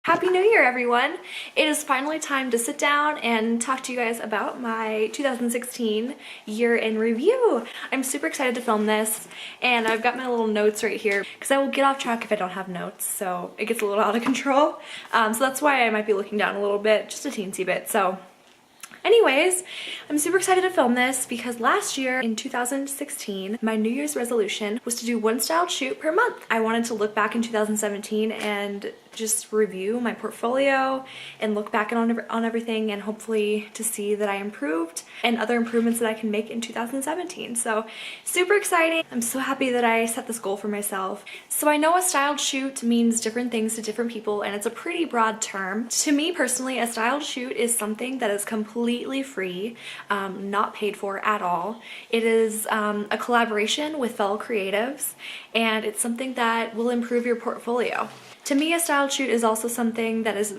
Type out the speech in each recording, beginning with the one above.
Happy New Year, everyone! It is finally time to sit down and talk to you guys about my 2016 year in review. I'm super excited to film this, and I've got my little notes right here because I will get off track if I don't have notes, so it gets a little out of control. So that's why I might be looking down a little bit, just a teensy bit. So anyways, I'm super excited to film this because last year in 2016, my New Year's resolution was to do one styled shoot per month. I wanted to look back in 2017 and just review my portfolio and look back on everything, and hopefully to see that I improved and other improvements that I can make in 2017. So super exciting. I'm so happy that I set this goal for myself. So I know a styled shoot means different things to different people, and it's a pretty broad term. To me personally, a styled shoot is something that is completely free, not paid for at all. It is a collaboration with fellow creatives, and it's something that will improve your portfolio. To me, a styled shoot is also something that is,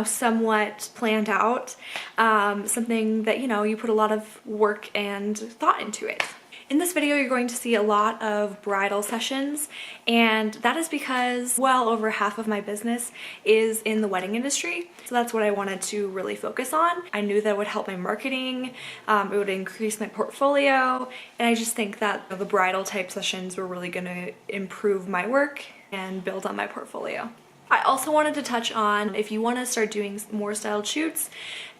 somewhat planned out, something that, you put a lot of work and thought into it. In this video, you're going to see a lot of bridal sessions, and that is because well over half of my business is in the wedding industry. So that's what I wanted to really focus on. I knew that it would help my marketing, it would increase my portfolio, and I just think that the bridal type sessions were really gonna improve my work and build on my portfolio. I also wanted to touch on, if you want to start doing more styled shoots,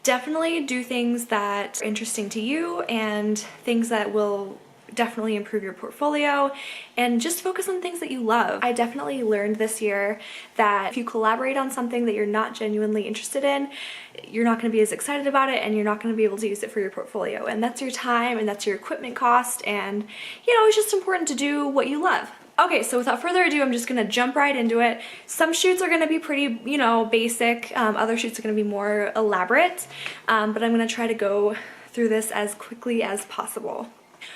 definitely do things that are interesting to you and things that will definitely improve your portfolio, and just focus on things that you love. I definitely learned this year that if you collaborate on something that you're not genuinely interested in, you're not going to be as excited about it, and you're not going to be able to use it for your portfolio, and that's your time and that's your equipment cost, and it's just important to do what you love. Okay, so without further ado, I'm just gonna jump right into it. Some shoots are gonna be pretty, basic. Other shoots are gonna be more elaborate, but I'm gonna try to go through this as quickly as possible.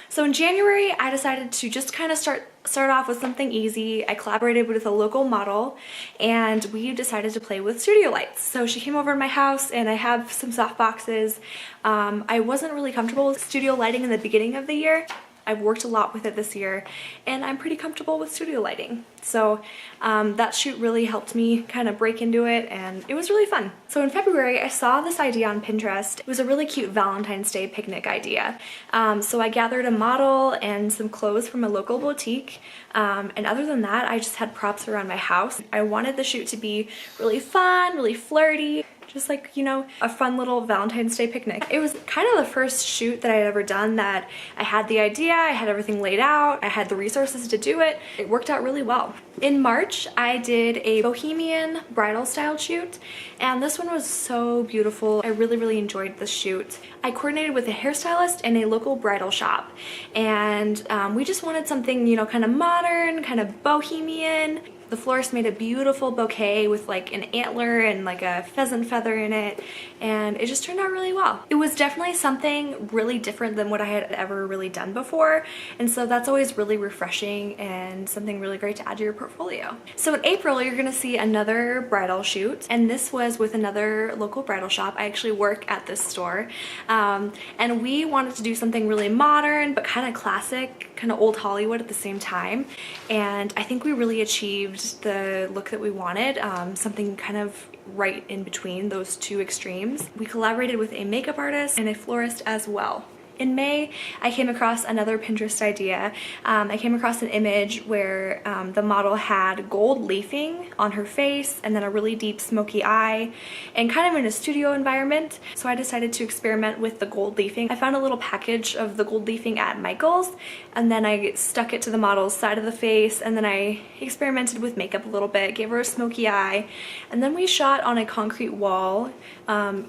So in January, I decided to just kind of start off with something easy. I collaborated with a local model, and we decided to play with studio lights. So she came over to my house, and I have some soft boxes. I wasn't really comfortable with studio lighting in the beginning of the year. I've worked a lot with it this year, and I'm pretty comfortable with studio lighting. So that shoot really helped me kind of break into it, and it was really fun. So in February, I saw this idea on Pinterest. It was a really cute Valentine's Day picnic idea. So I gathered a model and some clothes from a local boutique, and other than that, I just had props around my house. I wanted the shoot to be really fun, really flirty, just like, a fun little Valentine's Day picnic. It was kind of the first shoot that I had ever done that I had the idea, I had everything laid out, I had the resources to do it. It worked out really well. In March, I did a bohemian bridal style shoot, and this one was so beautiful. I really, really enjoyed this shoot. I coordinated with a hairstylist and a local bridal shop, and we just wanted something, kind of modern, kind of bohemian. The florist made a beautiful bouquet with like an antler and like a pheasant feather in it, and it just turned out really well. It was definitely something really different than what I had ever really done before, and so that's always really refreshing and something really great to add to your portfolio. So in April, you're gonna see another bridal shoot, and this was with another local bridal shop. I actually work at this store, and we wanted to do something really modern but kind of classic, kind of old Hollywood at the same time, and I think we really achieved the look that we wanted, something kind of right in between those two extremes. We collaborated with a makeup artist and a florist as well. In May, I came across another Pinterest idea. I came across an image where the model had gold leafing on her face and then a really deep smoky eye, and kind of in a studio environment. So I decided to experiment with the gold leafing. I found a little package of the gold leafing at Michael's, and then I stuck it to the model's side of the face, and then I experimented with makeup a little bit, gave her a smoky eye, and then we shot on a concrete wall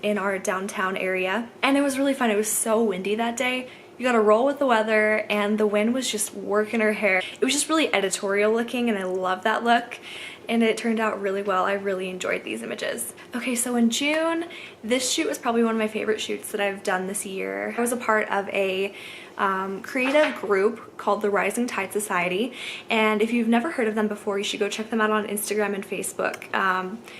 in our downtown area, and it was really fun. It was so windy that day. You gotta roll with the weather, and the wind was just working her hair. It was just really editorial looking, and I love that look, and it turned out really well. I really enjoyed these images. Okay, so in June, this shoot was probably one of my favorite shoots that I've done this year. I was a part of a creative group called the Rising Tide Society, and if you've never heard of them before, you should go check them out on Instagram and Facebook.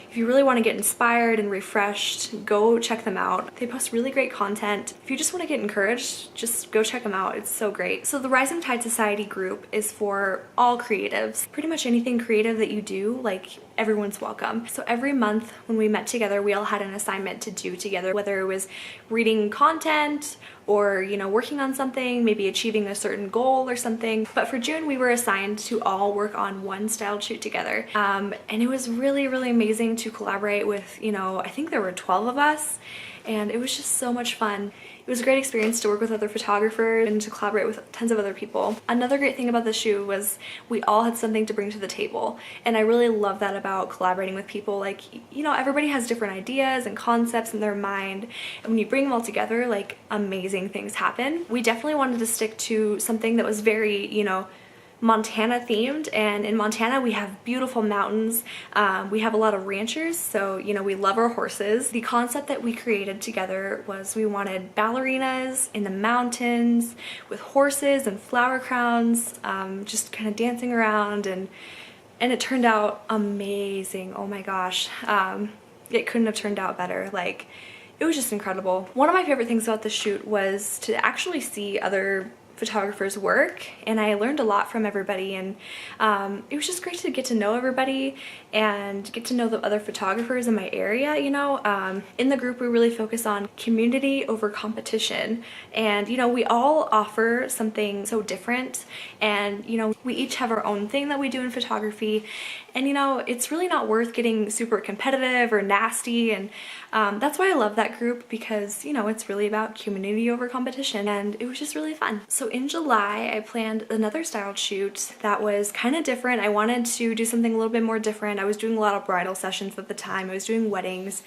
If you really want to get inspired and refreshed, go check them out. They post really great content. If you just want to get encouraged, just go check them out. It's so great. So the Rising Tide Society group is for all creatives. Pretty much anything creative that you do, like everyone's welcome. So every month when we met together, we all had an assignment to do together, whether it was reading content or, you know, working on something, maybe achieving a certain goal or something. But for June, we were assigned to all work on one styled shoot together. And it was really, really amazing to collaborate with, you know, I think there were 12 of us, and it was just so much fun. It was a great experience to work with other photographers and to collaborate with tons of other people. Another great thing about the shoot was we all had something to bring to the table, and I really love that about collaborating with people. Like, you know, everybody has different ideas and concepts in their mind, and when you bring them all together, like, amazing things happen. We definitely wanted to stick to something that was very, you know, Montana themed, and in Montana we have beautiful mountains. We have a lot of ranchers, so you know, we love our horses. The concept that we created together was we wanted ballerinas in the mountains with horses and flower crowns, just kind of dancing around, and it turned out amazing. Oh my gosh, it couldn't have turned out better. Like, it was just incredible. One of my favorite things about the shoot was to actually see other photographers' work, and I learned a lot from everybody, and it was just great to get to know everybody and get to know the other photographers in my area. You know, in the group we really focus on community over competition, and you know, we all offer something so different, and you know, we each have our own thing that we do in photography, and you know, it's really not worth getting super competitive or nasty, and that's why I love that group, because you know, it's really about community over competition, and it was just really fun. So in July, I planned another styled shoot that was kind of different. I wanted to do something a little bit more different. I was doing a lot of bridal sessions at the time. I was doing weddings.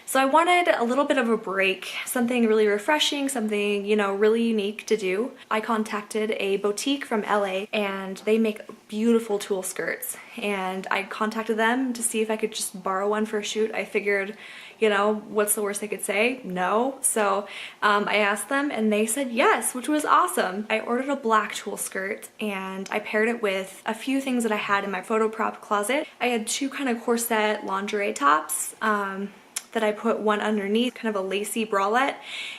So I wanted a little bit of a break, something really refreshing, something, you know, really unique to do. I contacted a boutique from LA, and they make beautiful tulle skirts, and I contacted them to see if I could just borrow one for a shoot. I figured, you know, what's the worst they could say? No. So I asked them, and they said yes, which was awesome. I ordered a black tulle skirt, and I paired it with a few things that I had in my photo prop closet. I had two kind of corset lingerie tops that I put one underneath, kind of a lacy bralette,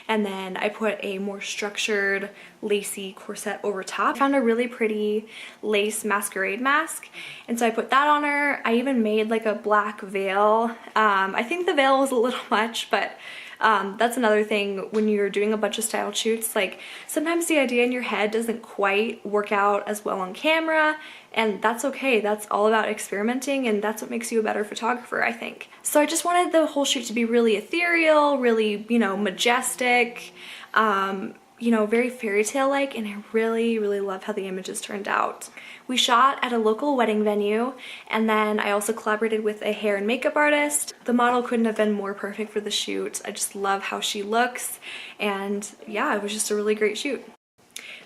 and then I put a more structured lacy corset over top. I found a really pretty lace masquerade mask, and so I put that on her. I even made like a black veil. I think the veil was a little much, but that's another thing when you're doing a bunch of styled shoots. Like, sometimes the idea in your head doesn't quite work out as well on camera, and that's okay. That's all about experimenting, and that's what makes you a better photographer, I think. So I just wanted the whole shoot to be really ethereal, really, you know, majestic, you know, very fairy tale like, and I really, really love how the images turned out. We shot at a local wedding venue, and then I also collaborated with a hair and makeup artist. The model couldn't have been more perfect for the shoot. I just love how she looks, and yeah, it was just a really great shoot.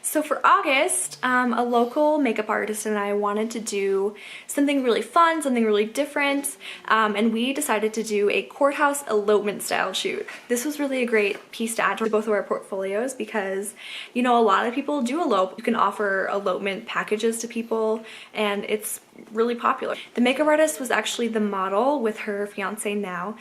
So for August, a local makeup artist and I wanted to do something really fun, something really different, and we decided to do a courthouse elopement style shoot. This was really a great piece to add to both of our portfolios because, you know, a lot of people do elope. You can offer elopement packages to people, and it's really popular. The makeup artist was actually the model with her fiance now.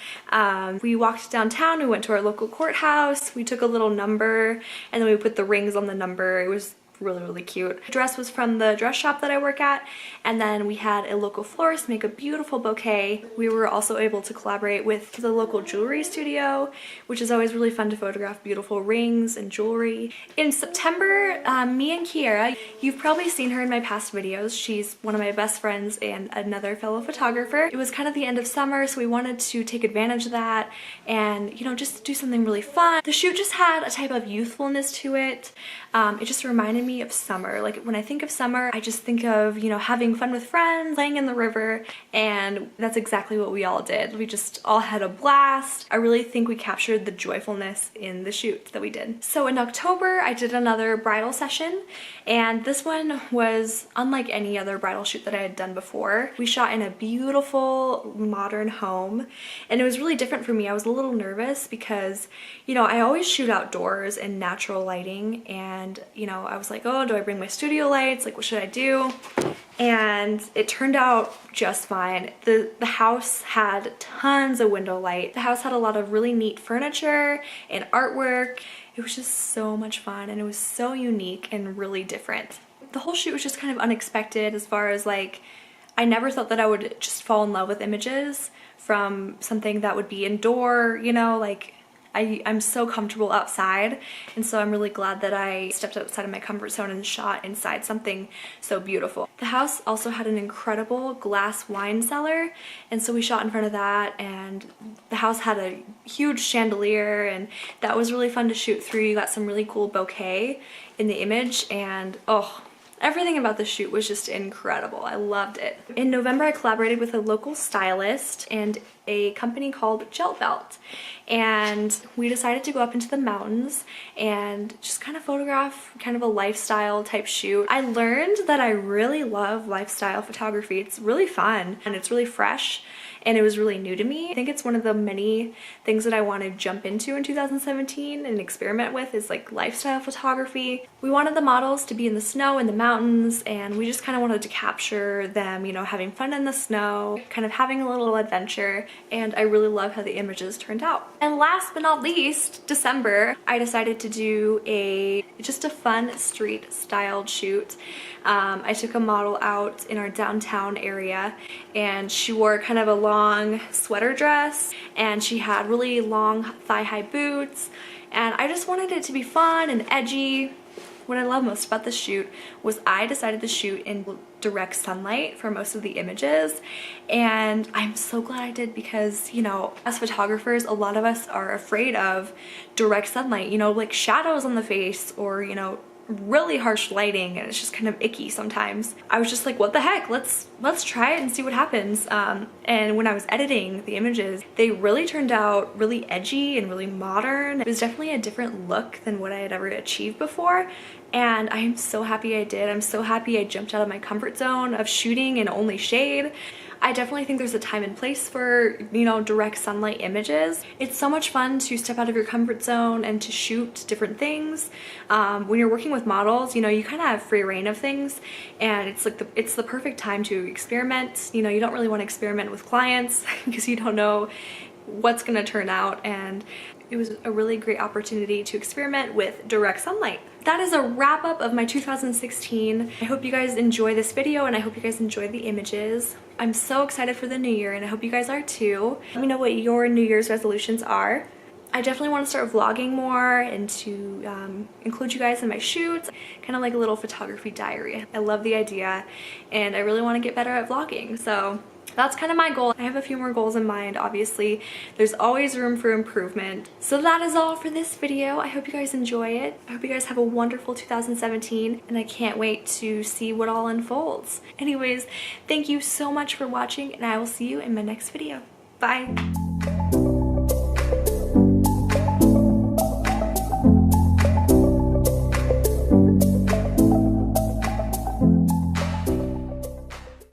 We walked downtown, we went to our local courthouse, we took a little number, and then we put the rings on the number. It was really, really cute. The dress was from the dress shop that I work at, and then we had a local florist make a beautiful bouquet. We were also able to collaborate with the local jewelry studio, which is always really fun to photograph beautiful rings and jewelry. In September, me and Kiera, you've probably seen her in my past videos. She's one of my best friends and another fellow photographer. It was kind of the end of summer, so we wanted to take advantage of that and, you know, just do something really fun. The shoot just had a type of youthfulness to it. It just reminded me of summer. Like, when I think of summer, I just think of, you know, having fun with friends, playing in the river, and that's exactly what we all did. We just all had a blast. I really think we captured the joyfulness in the shoot that we did. So in October, I did another bridal session, and this one was unlike any other bridal shoot that I had done before. We shot in a beautiful modern home, and it was really different for me. I was a little nervous because, you know, I always shoot outdoors in natural lighting, and you know, I was like, oh, do I bring my studio lights? Like, what should I do? And it turned out just fine. The house had tons of window light. The house had a lot of really neat furniture and artwork. It was just so much fun, and it was so unique and really different. The whole shoot was just kind of unexpected as far as like, I never thought that I would just fall in love with images from something that would be indoor, you know, like I'm so comfortable outside, and so I'm really glad that I stepped outside of my comfort zone and shot inside something so beautiful. The house also had an incredible glass wine cellar, and so we shot in front of that, and the house had a huge chandelier, and that was really fun to shoot through. You got some really cool bouquet in the image, and oh, everything about the shoot was just incredible. I loved it. In November, I collaborated with a local stylist and a company called Gel Belt, and we decided to go up into the mountains and just kind of photograph kind of a lifestyle type shoot. I learned that I really love lifestyle photography. It's really fun and it's really fresh, and it was really new to me. I think it's one of the many things that I want to jump into in 2017 and experiment with is like lifestyle photography. We wanted the models to be in the snow in the mountains, and we just kind of wanted to capture them, you know, having fun in the snow, kind of having a little adventure, and I really love how the images turned out. And last but not least, December, I decided to do just a fun street styled shoot. I took a model out in our downtown area, and she wore kind of a long sweater dress, and she had really long thigh-high boots, and I just wanted it to be fun and edgy. What I love most about this shoot was I decided to shoot in direct sunlight for most of the images, and I'm so glad I did, because, you know, as photographers, a lot of us are afraid of direct sunlight, you know, like shadows on the face, or, you know, really harsh lighting, and it's just kind of icky sometimes. I was just like, what the heck, let's try it and see what happens. And when I was editing the images, they really turned out really edgy and really modern. It was definitely a different look than what I had ever achieved before, and I am so happy I did. I'm so happy I jumped out of my comfort zone of shooting in only shade. I definitely think there's a time and place for, you know, direct sunlight images. It's so much fun to step out of your comfort zone and to shoot different things. When you're working with models, you know, you kind of have free reign of things, and it's like it's the perfect time to experiment. You know, you don't really want to experiment with clients because you don't know what's going to turn out, and it was a really great opportunity to experiment with direct sunlight. That is a wrap up of my 2016. I hope you guys enjoy this video, and I hope you guys enjoy the images. I'm so excited for the new year, and I hope you guys are too. Let me know what your New Year's resolutions are. I definitely want to start vlogging more and to include you guys in my shoots, kind of like a little photography diary. I love the idea, and I really want to get better at vlogging, so that's kind of my goal. I have a few more goals in mind, obviously. There's always room for improvement. So that is all for this video. I hope you guys enjoy it. I hope you guys have a wonderful 2017, and I can't wait to see what all unfolds. Anyways, thank you so much for watching, and I will see you in my next video. Bye!